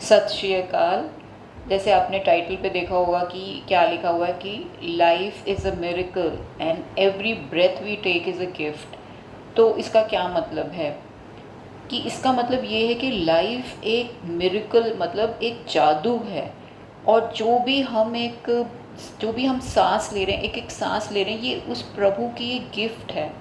सत श्री अकाल। जैसे आपने टाइटल पे देखा होगा कि क्या लिखा हुआ है कि life is a miracle and every breath we take is a gift. तो इसका क्या मतलब है कि इसका मतलब ये है कि लाइफ एक मिरेकल मतलब एक जादू है। और जो भी हम सांस ले रहे हैं, एक एक सांस ले रहे हैं, ये उस प्रभु की एक गिफ्ट है।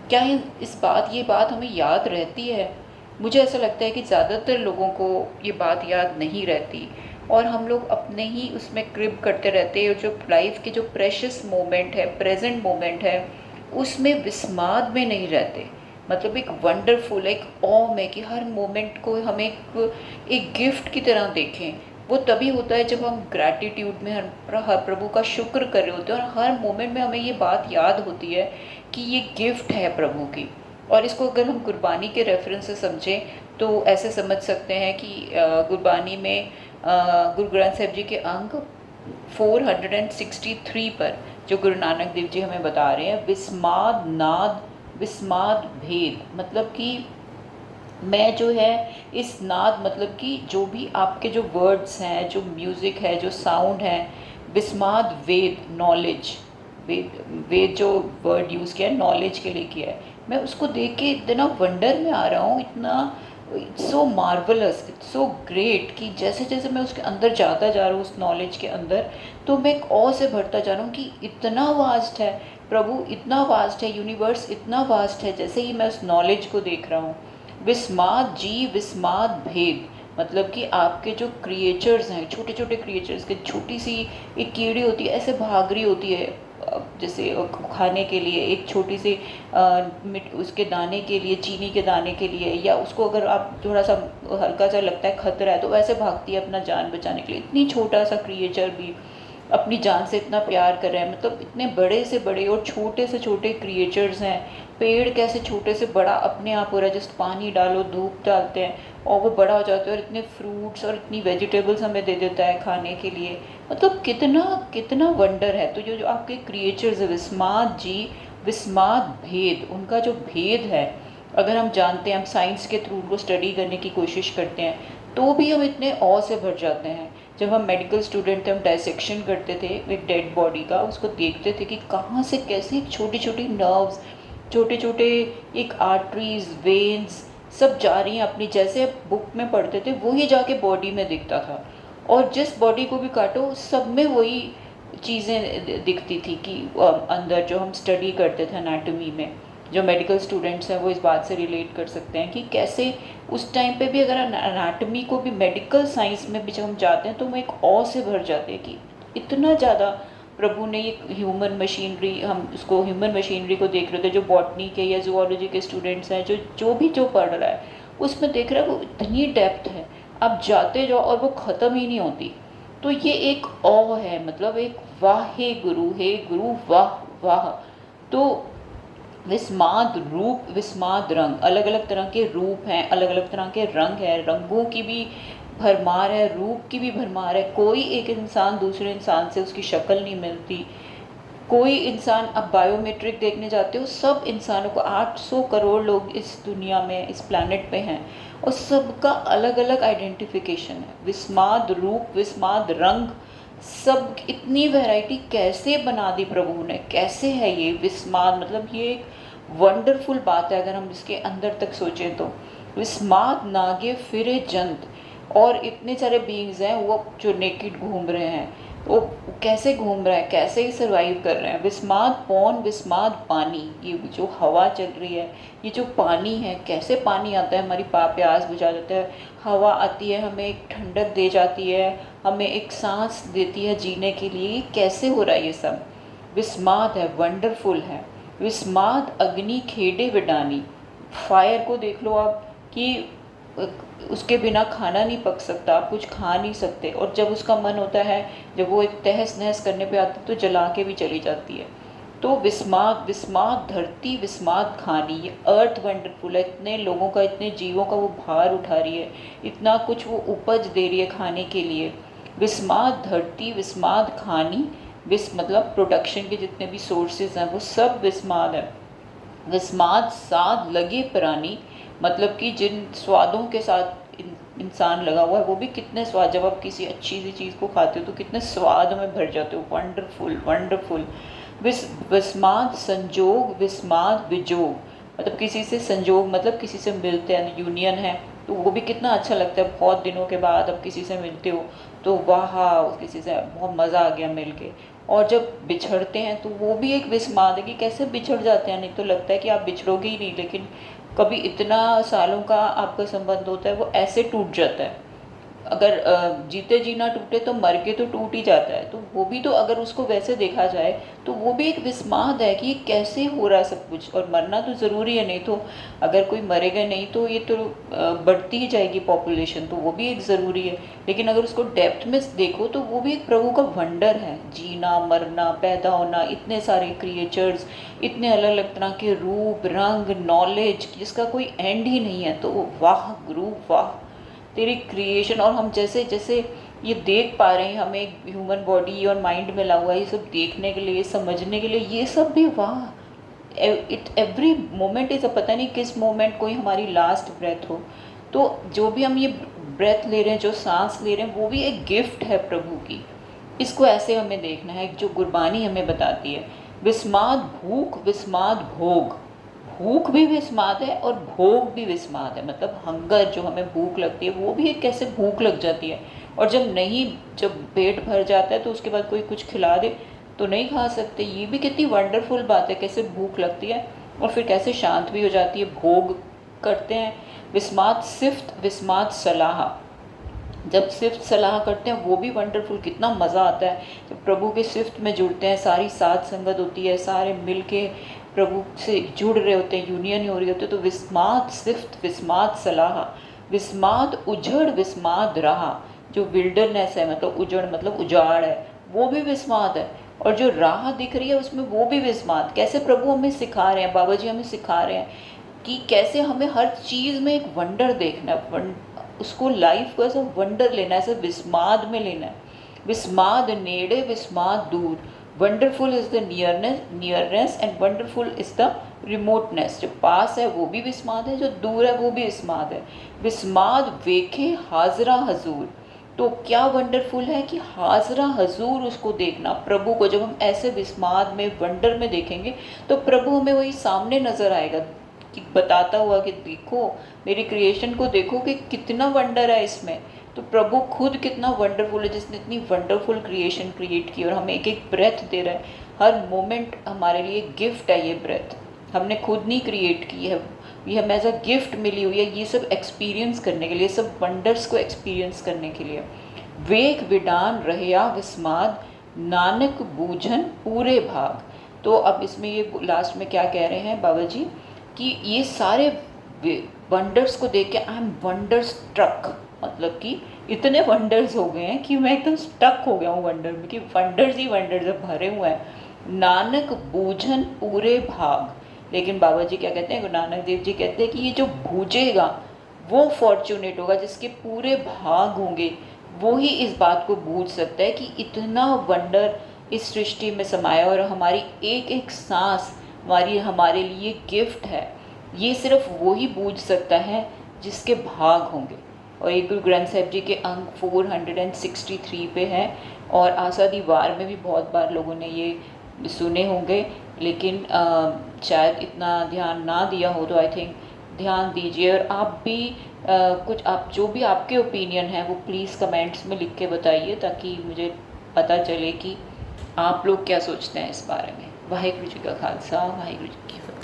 क्या ये बात हमें याद रहती है? मुझे ऐसा लगता है कि ज़्यादातर लोगों को ये बात याद नहीं रहती और हम लोग अपने ही उसमें क्रिप करते रहते हैं। और जो लाइफ के जो प्रेशियस मोमेंट है, प्रेजेंट मोमेंट है, उसमें विस्माद में नहीं रहते। मतलब एक वंडरफुल, एक ऑ में कि हर मोमेंट को हम एक गिफ्ट की तरह देखें। वो तभी होता है जब हम ग्रैटिट्यूड में हर प्रभु का शुक्र कर रहे होते हैं और हर मोमेंट में हमें ये बात याद होती है कि ये गिफ्ट है प्रभु की। और इसको अगर हम गुरबानी के रेफरेंस से समझें तो ऐसे समझ सकते हैं कि गुरबानी में गुरु ग्रंथ साहिब जी के अंक 463 पर जो गुरु नानक देव जी हमें बता रहे हैं, विस्माद नाद विस्माद भेद, मतलब कि मैं जो है इस नाद, मतलब कि जो भी आपके जो वर्ड्स हैं, जो म्यूज़िक है, जो साउंड है, विस्माद वेद नॉलेज, वेद जो वर्ड यूज़ किया है नॉलेज के लिए किया है, मैं उसको देख के इतना वंडर में आ रहा हूँ, इतना it's so marvellous, it's so great कि जैसे जैसे मैं उसके अंदर जाता जा रहा हूँ, उस नॉलेज के अंदर, तो मैं एक ऑ से भरता जा रहा हूँ कि इतना वास्ट है प्रभु, इतना वास्ट है यूनिवर्स, इतना वास्ट है, जैसे ही मैं उस नॉलेज को देख रहा हूँ। विस्माद जी विस्माद भेद, मतलब कि आपके जो क्रिएचर्स हैं, छोटे छोटे क्रिएचर्स के, छोटी सी एक कीड़ी होती है, ऐसे भाग रही होती है जैसे खाने के लिए, एक छोटी सी उसके दाने के लिए, चीनी के दाने के लिए, या उसको अगर आप थोड़ा सा हल्का सा लगता है खतरा है तो वैसे भागती है अपना जान बचाने के लिए। इतनी छोटा सा क्रिएचर भी अपनी जान से इतना प्यार कर रहे हैं, मतलब इतने बड़े से बड़े और छोटे से छोटे क्रिएचर्स हैं। पेड़ कैसे छोटे से बड़ा अपने आप हो रहा है, जस्ट पानी डालो, धूप डालते हैं और वो बड़ा हो जाता है, और इतने फ्रूट्स और इतनी वेजिटेबल्स हमें दे देता है खाने के लिए। मतलब कितना कितना वंडर है। तो जो जो आपके क्रिएचर्स है, विस्माद जी विस्माद भेद, उनका जो भेद है अगर हम जानते हैं, हम साइंस के थ्रू उनको स्टडी करने की कोशिश करते हैं, तो भी हम इतने ऑ से भर जाते हैं। जब हम मेडिकल स्टूडेंट थे, हम डायसेक्शन करते थे एक डेड बॉडी का, उसको देखते थे कि कहाँ से कैसे छोटी छोटी नर्व्स, छोटे छोटे एक आर्टरीज, वेन्स सब जा रही हैं अपनी, जैसे बुक में पढ़ते थे वही जाके बॉडी में दिखता था। और जिस बॉडी को भी काटो सब में वही चीज़ें दिखती थी कि अंदर जो हम स्टडी करते थे एनाटॉमी में, जो मेडिकल स्टूडेंट्स हैं वो इस बात से रिलेट कर सकते हैं कि कैसे उस टाइम पे भी अगर एनाटॉमी को भी, मेडिकल साइंस में भी जब हम जाते हैं तो हम एक ऑ से भर जाते हैं कि इतना ज़्यादा प्रभु ने ये ह्यूमन मशीनरी, हम उसको ह्यूमन मशीनरी को देख रहे थे, जो बॉटनी के या जूलॉजी के स्टूडेंट्स हैं, जो भी जो पढ़ रहा है उसमें देख रहा है वो इतनी डेप्थ है, आप जाते जाओ और वो ख़त्म ही नहीं होती। तो ये एक ऑ है, मतलब एक वाह हे गुरु वाह वाह। तो विस्माद रूप विस्माद रंग, अलग अलग तरह के रूप हैं, अलग अलग तरह के रंग हैं, रंगों की भी भरमार है, रूप की भी भरमार है। कोई एक इंसान दूसरे इंसान से उसकी शक्ल नहीं मिलती। कोई इंसान, अब बायोमेट्रिक देखने जाते हो, सब इंसानों को 800 करोड़ लोग इस दुनिया में, इस प्लैनेट पे हैं, और सबका अलग अलग आइडेंटिफिकेशन है। विस्माद रूप विस्माद रंग, सब इतनी वैरायटी कैसे बना दी प्रभु ने, कैसे है ये विस्माद, मतलब ये एक वंडरफुल बात है अगर हम इसके अंदर तक सोचें तो। विस्माद नागे फिरे जंत, और इतने सारे बींग्स हैं वो जो नेकेड घूम रहे हैं, वो कैसे घूम रहे हैं, कैसे ही सर्वाइव कर रहे हैं। विस्माद पौन विस्माद पानी, ये जो हवा चल रही है, ये जो पानी है, कैसे पानी आता है हमारी प्यास बुझा देता है, हवा आती है हमें एक ठंडक दे जाती है, हमें एक सांस देती है जीने के लिए, कैसे हो रहा है ये सब। विस्माद है, वंडरफुल है। विस्माद अग्नि खेडे विडानी, फायर को देख लो आप कि उसके बिना खाना नहीं पक सकता, आप कुछ खा नहीं सकते, और जब उसका मन होता है, जब वो एक तहस नहस करने पे आती है तो जला के भी चली जाती है। तो विस्माद विस्माद धरती विस्माद खानी, ये अर्थ वंडरफुल है, इतने लोगों का, इतने जीवों का वो भार उठा रही है, इतना कुछ वो उपज दे रही है खाने के लिए। विस्माद धरती विस्माद खानी, मतलब प्रोडक्शन के जितने भी सोर्सेज हैं वो सब विस्माद है। विस्माद साध लगे प्राणी, मतलब कि जिन स्वादों के साथ इंसान लगा हुआ है, वो भी कितने स्वाद, जब आप किसी अच्छी सी चीज़ को खाते हो तो कितने स्वाद में भर जाते हो, वंडरफुल वंडरफुल। विस्माद संजोग, विस्माद विजोग, मतलब किसी से संजोग मतलब किसी से मिलते हैं, यूनियन है, तो वो भी कितना अच्छा लगता है। बहुत दिनों के बाद अब किसी से मिलते हो तो वाह, किसी से बहुत मज़ा आ गया मिल के। और जब बिछड़ते हैं तो वो भी एक विस्माद है कि कैसे बिछड़ जाते हैं, नहीं तो लगता है कि आप बिछड़ोगे ही नहीं, लेकिन कभी इतना सालों का आपका संबंध होता है वो ऐसे टूट जाता है। अगर जीते जी ना टूटे तो मर के तो टूट ही जाता है, तो वो भी तो अगर उसको वैसे देखा जाए तो वो भी एक विस्माद है कि ये कैसे हो रहा है सब कुछ। और मरना तो ज़रूरी है, नहीं तो अगर कोई मरेगा नहीं तो ये तो बढ़ती ही जाएगी पॉपुलेशन, तो वो भी एक ज़रूरी है। लेकिन अगर उसको डेप्थ में देखो तो वो भी एक प्रभु का वंडर है, जीना मरना पैदा होना, इतने सारे क्रिएचर्स, इतने अलग अलग तरह के रूप रंग, नॉलेज जिसका कोई एंड ही नहीं है। तो वाह गुरु वाह, तेरी क्रिएशन। और हम जैसे जैसे ये देख पा रहे हैं, हमें एक ह्यूमन बॉडी और माइंड मिला हुआ है ये सब देखने के लिए, समझने के लिए, ये सब भी वाह। इट एवरी मोमेंट इज़, पता नहीं किस मोमेंट कोई हमारी लास्ट ब्रेथ हो, तो जो भी हम ये ब्रेथ ले रहे हैं, जो सांस ले रहे हैं, वो भी एक गिफ्ट है प्रभु की। इसको ऐसे हमें देखना है, जो गुरबानी हमें बताती है। विस्माद भूख, विस्माद भोग, भूख भी विस्माद है और भोग भी विस्माद है। मतलब हंगर, जो हमें भूख लगती है वो भी एक कैसे भूख लग जाती है, और जब नहीं, जब पेट भर जाता है तो उसके बाद कोई कुछ खिला दे तो नहीं खा सकते। ये भी कितनी वंडरफुल बात है, कैसे भूख लगती है और फिर कैसे शांत भी हो जाती है, भोग करते हैं। विस्माद सिफ्त, विस्माद सलाह, जब सिफ्त सलाह करते हैं वो भी वंडरफुल, कितना मज़ा आता है जब प्रभु के सिफ्त में जुड़ते हैं, सारी साथ संगत होती है, सारे मिल के प्रभु से जुड़ रहे होते हैं, यूनियन हो रही होती है। तो विस्माद सिफ्त, विस्माद सलाह, विस्माद उजड़, विस्माद रहा, जो विल्डरनेस है मतलब उजड़ मतलब उजाड़ है, वो भी विस्माद है। और जो राह दिख रही है उसमें वो भी विस्माद। कैसे प्रभु हमें सिखा रहे हैं, बाबा जी हमें सिखा रहे हैं कि कैसे हमें हर चीज़ में एक वंडर देखना है, उसको लाइफ को ऐसा वंडर लेना है, ऐसे विस्माद में लेना है। विस्माद नेड़े, विस्माद दूर, wonderful is the nearness and wonderful is the remoteness. जो पास है वो भी विस्माद है, जो दूर है वो भी विस्माद है। विस्माद वेखे हाजरा हजूर, तो क्या वंडरफुल है कि हाजरा हजूर उसको देखना, प्रभु को। जब हम ऐसे विस्माद में वंडर में देखेंगे तो प्रभु हमें वही सामने नज़र आएगा कि बताता हुआ कि देखो मेरी क्रिएशन को, देखो कि कितना वंडर है इसमें। तो प्रभु खुद कितना वंडरफुल है जिसने इतनी वंडरफुल क्रिएशन क्रिएट की और हमें एक एक ब्रेथ दे रहा है। हर मोमेंट हमारे लिए गिफ्ट है, ये ब्रेथ हमने खुद नहीं क्रिएट की है, ये हमें एज अ गिफ्ट मिली हुई है, ये सब एक्सपीरियंस करने के लिए, सब वंडर्स को एक्सपीरियंस करने के लिए। वेग विडान रहया विस्माद, नानक बूझन पूरे भाग। तो अब इसमें ये लास्ट में क्या कह रहे हैं बाबा जी कि ये सारे वंडर्स को देख के आई एम वंडर स्ट्रक, मतलब कि इतने वंडर्स हो गए हैं कि मैं एकदम स्टक हो गया हूँ वंडर में, कि वंडर्स ही वंडर्स भरे हुए हैं। नानक बूझन पूरे भाग, लेकिन बाबा जी क्या कहते हैं, गुरु नानक देव जी कहते हैं कि ये जो बूझेगा वो फॉर्चुनेट होगा, जिसके पूरे भाग होंगे वो ही इस बात को बूझ सकता है कि इतना वंडर इस सृष्टि में समाया और हमारी एक एक सांस हमारे लिए गिफ्ट है। ये सिर्फ वो ही बूझ सकता है जिसके भाग होंगे। और ये गुरु ग्रंथ साहिब जी के अंक 463 पे है, और आषाढ़ी वार में भी बहुत बार लोगों ने ये सुने होंगे, लेकिन शायद इतना ध्यान ना दिया हो, तो आई थिंक ध्यान दीजिए। और आप भी कुछ, आप जो भी आपके ओपिनियन है वो प्लीज़ कमेंट्स में लिख के बताइए, ताकि मुझे पता चले कि आप लोग क्या सोचते हैं इस बारे में। वाहिगुरु जी का खालसा, वाहिगुरु जी की फतेह।